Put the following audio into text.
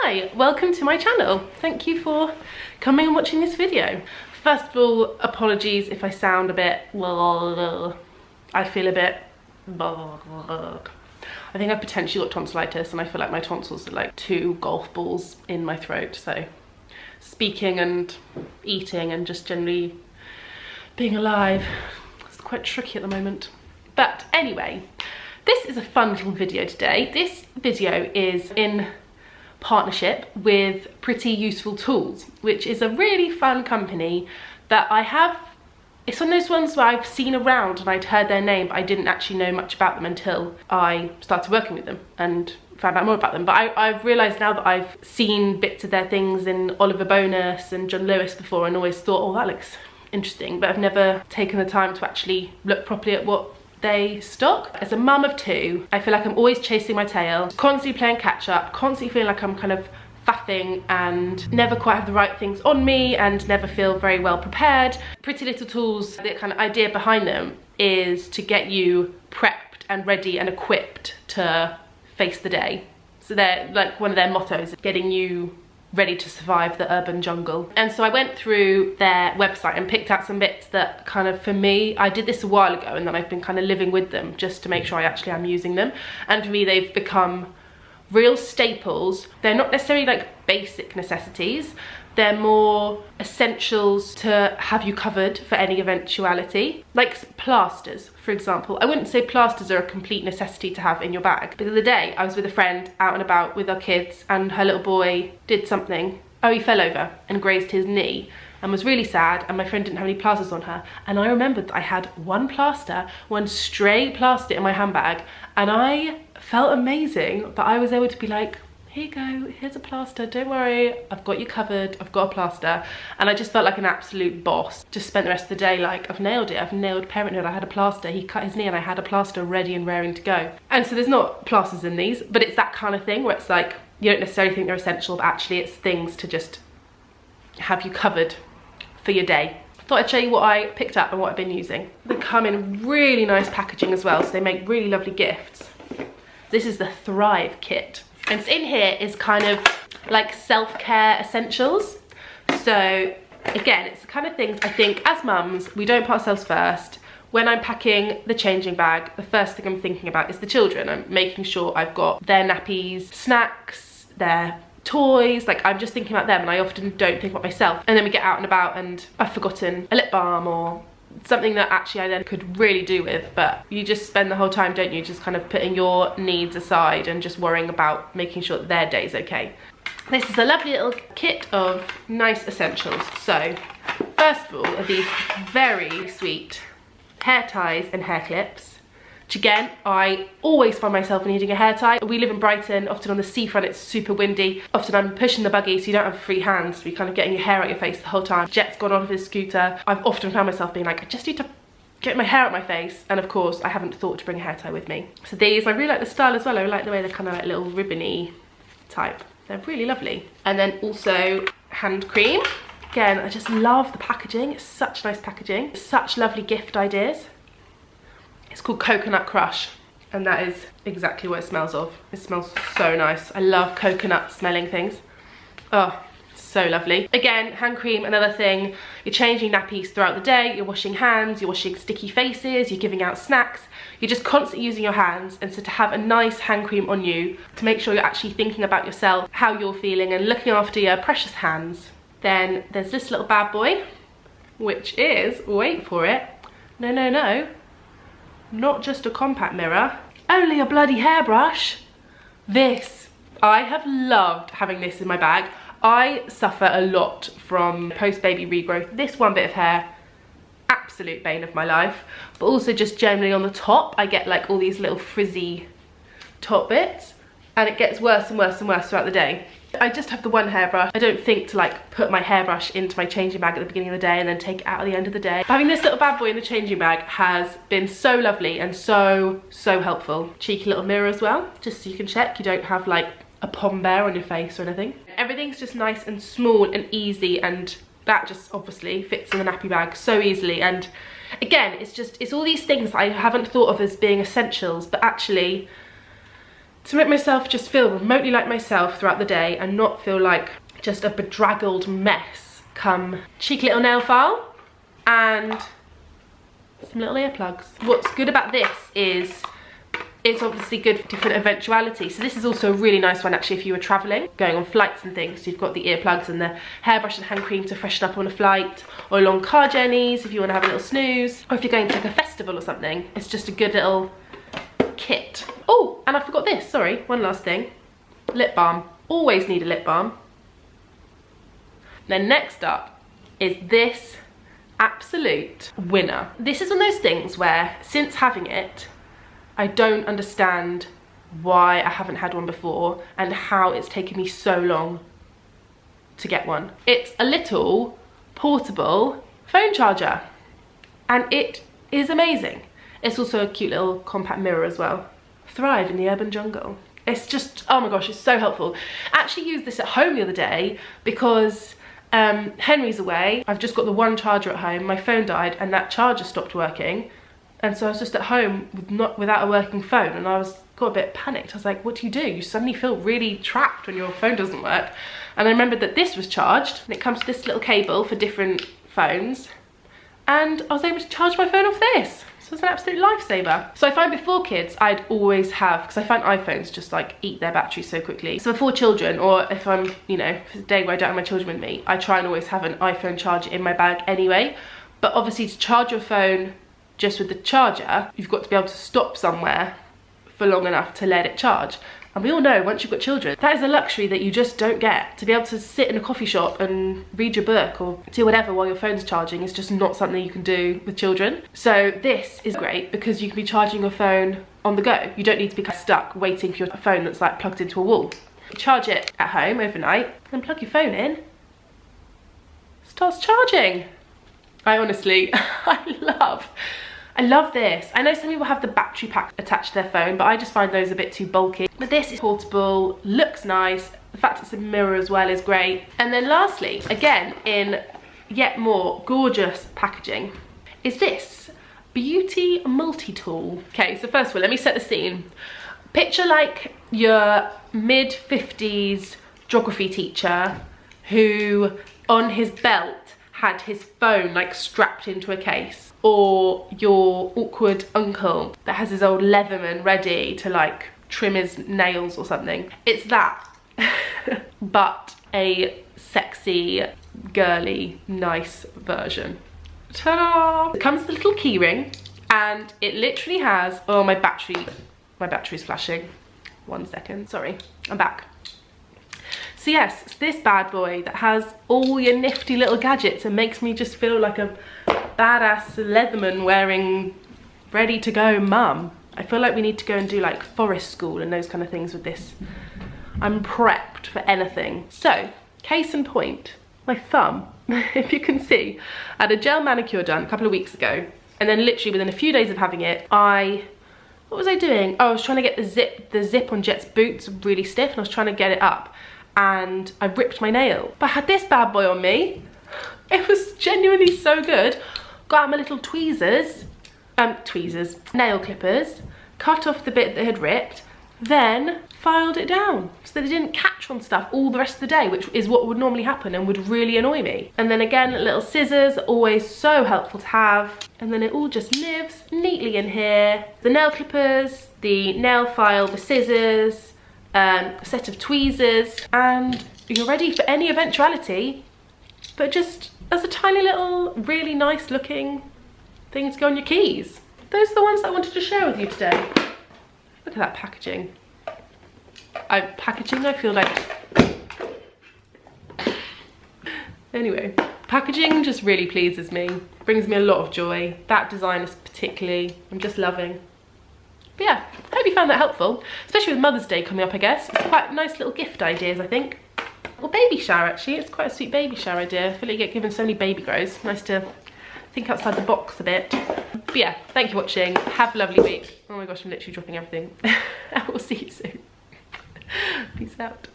Hi, welcome to my channel. Thank you for coming and watching this video. First of all, apologies if I sound a bit, I feel a bit, I think I've potentially got tonsillitis and I feel like my tonsils are like 2 golf balls in my throat, so speaking and eating and just generally being alive, it's quite tricky at the moment. But anyway, this is a fun little video today. This video is in partnership with Pretty Useful Tools, which is a really fun company that I have. It's one of those ones where I've seen around and I'd heard their name, but I didn't actually know much about them until I started working with them and found out more about them. But I've realised now that I've seen bits of their things in Oliver Bonus and John Lewis before and always thought, oh, that looks interesting, but I've never taken the time to actually look properly at what they stock. As a mum of 2, I feel like I'm always chasing my tail, constantly playing catch up, constantly feeling like I'm kind of faffing and never quite have the right things on me and never feel very well prepared. Pretty Little Tools, the kind of idea behind them is to get you prepped and ready and equipped to face the day. So they're like, one of their mottos is getting you ready to survive the urban jungle. And so I went through their website and picked out some bits that kind of, for me, I did this a while ago and then I've been kind of living with them just to make sure I actually am using them. And for me, they've become real staples. They're not necessarily like basic necessities. They're more essentials to have you covered for any eventuality. Like plasters, for example. I wouldn't say plasters are a complete necessity to have in your bag. But the other day, I was with a friend out and about with our kids and her little boy did something. Oh, he fell over and grazed his knee and was really sad, and my friend didn't have any plasters on her. And I remembered that I had one stray plaster in my handbag, and I felt amazing that I was able to be like, here you go, here's a plaster, don't worry, I've got you covered, I've got a plaster. And I just felt like an absolute boss. Just spent the rest of the day like, I've nailed it, I've nailed parenthood. I had a plaster, he cut his knee and I had a plaster ready and raring to go. And so there's not plasters in these, but it's that kind of thing where it's like, you don't necessarily think they're essential, but actually it's things to just have you covered for your day. Thought I'd show you what I picked up and what I've been using. They come in really nice packaging as well, so they make really lovely gifts. This is the Thrive kit. And in here is kind of like self-care essentials. So again, it's the kind of things I think as mums, we don't put ourselves first. When I'm packing the changing bag, the first thing I'm thinking about is the children. I'm making sure I've got their nappies, snacks, their toys, like I'm just thinking about them, and I often don't think about myself. And then we get out and about and I've forgotten a lip balm or something that actually I then could really do with, but you just spend the whole time, don't you, just kind of putting your needs aside and just worrying about making sure that their day's okay. This is a lovely little kit of nice essentials. So first of all are these very sweet hair ties and hair clips. Which again, I always find myself needing a hair tie. We live in Brighton, often on the seafront, it's super windy. Often I'm pushing the buggy so you don't have free hands to be kind of getting your hair out your face the whole time. Jet's gone off his scooter. I've often found myself being like, I just need to get my hair out my face. And of course, I haven't thought to bring a hair tie with me. So these, I really like the style as well. I like the way they're kind of like little ribbony type. They're really lovely. And then also hand cream. Again, I just love the packaging. It's such nice packaging. Such lovely gift ideas. It's called Coconut Crush, and that is exactly what it smells of. It smells so nice. I love coconut smelling things. Oh, so lovely. Again, hand cream, another thing. You're changing nappies throughout the day, you're washing hands, you're washing sticky faces, you're giving out snacks. You're just constantly using your hands, and so to have a nice hand cream on you to make sure you're actually thinking about yourself, how you're feeling, and looking after your precious hands. Then there's this little bad boy, which is, wait for it, no, not just a compact mirror, only a bloody hairbrush. This, I have loved having this in my bag. I suffer a lot from post-baby regrowth. This one bit of hair, absolute bane of my life. But also just generally on the top, I get like all these little frizzy top bits, and it gets worse and worse and worse throughout the day. I just have the one hairbrush. I don't think to like put my hairbrush into my changing bag at the beginning of the day and then take it out at the end of the day. But having this little bad boy in the changing bag has been so lovely and so helpful. Cheeky little mirror as well, just so you can check you don't have like a pom bear on your face or anything. Everything's just nice and small and easy, and that just obviously fits in the nappy bag so easily. And again, it's all these things that I haven't thought of as being essentials, but actually to make myself just feel remotely like myself throughout the day and not feel like just a bedraggled mess, come cheeky little nail file and some little earplugs. What's good about this is it's obviously good for different eventualities. So this is also a really nice one actually if you were traveling, going on flights and things. So you've got the earplugs and the hairbrush and hand cream to freshen up on a flight, or long car journeys if you want to have a little snooze, or if you're going to like a festival or something. It's just a good little kit. Oh, and I forgot this, sorry, one last thing. Lip balm. Always need a lip balm. Then next up is this absolute winner. This is one of those things where since having it, I don't understand why I haven't had one before and how it's taken me so long to get one. It's a little portable phone charger and it is amazing. It's also a cute little compact mirror as well. Thrive in the urban jungle. It's just, oh my gosh, it's so helpful. I actually used this at home the other day because Henry's away. I've just got the one charger at home. My phone died and that charger stopped working. And so I was just at home without a working phone and got a bit panicked. I was like, what do? You suddenly feel really trapped when your phone doesn't work. And I remembered that this was charged and it comes with this little cable for different phones. And I was able to charge my phone off this. So it's an absolute lifesaver. So I find before kids, I'd always have, because I find iPhones just like eat their batteries so quickly. So before children, or if I'm, you know, if it's a day where I don't have my children with me, I try and always have an iPhone charger in my bag anyway. But obviously to charge your phone just with the charger, you've got to be able to stop somewhere for long enough to let it charge. And we all know once you've got children, that is a luxury that you just don't get. To be able to sit in a coffee shop and read your book or do whatever while your phone's charging is just not something you can do with children. So this is great because you can be charging your phone on the go. You don't need to be stuck waiting for your phone that's like plugged into a wall. You charge it at home overnight, then plug your phone in, starts charging. I honestly, I love this. I know some people have the battery pack attached to their phone, but I just find those a bit too bulky. But this is portable, looks nice. The fact it's a mirror as well is great. And then lastly, again, in yet more gorgeous packaging, is this beauty multi-tool. Okay, so first of all, let me set the scene. Picture like your mid-50s geography teacher who on his belt had his phone like strapped into a case, or your awkward uncle that has his old Leatherman ready to like trim his nails or something. It's that, but a sexy, girly, nice version. Ta-da! It comes with a little key ring and it literally has, oh, my battery's flashing. 1 second, sorry, I'm back. So yes, it's this bad boy that has all your nifty little gadgets and makes me just feel like a badass Leatherman wearing, ready to go mum. I feel like we need to go and do like forest school and those kind of things with this. I'm prepped for anything. So, case in point, my thumb, if you can see, I had a gel manicure done a couple of weeks ago, and then literally within a few days of having it, what was I doing? Oh, I was trying to get the zip on Jet's boots really stiff, and I was trying to get it up, and I ripped my nail. But I had this bad boy on me. It was genuinely so good. Got out my little nail clippers, cut off the bit that had ripped, then filed it down so that it didn't catch on stuff all the rest of the day, which is what would normally happen and would really annoy me. And then again, little scissors are always so helpful to have. And then it all just lives neatly in here. The nail clippers, the nail file, the scissors, a set of tweezers, and you're ready for any eventuality, but just as a tiny little, really nice looking thing to go on your keys. Those are the ones that I wanted to share with you today. Look at that packaging. I feel like... Anyway, packaging just really pleases me. Brings me a lot of joy. That design is particularly, I'm just loving. But yeah, I hope you found that helpful, especially with Mother's Day coming up, I guess. It's quite nice little gift ideas, I think. Or baby shower, actually. It's quite a sweet baby shower idea. I feel like you get given so many baby grows. Nice to think outside the box a bit. But yeah, thank you for watching. Have a lovely week. Oh my gosh, I'm literally dropping everything. I will see you soon. Peace out.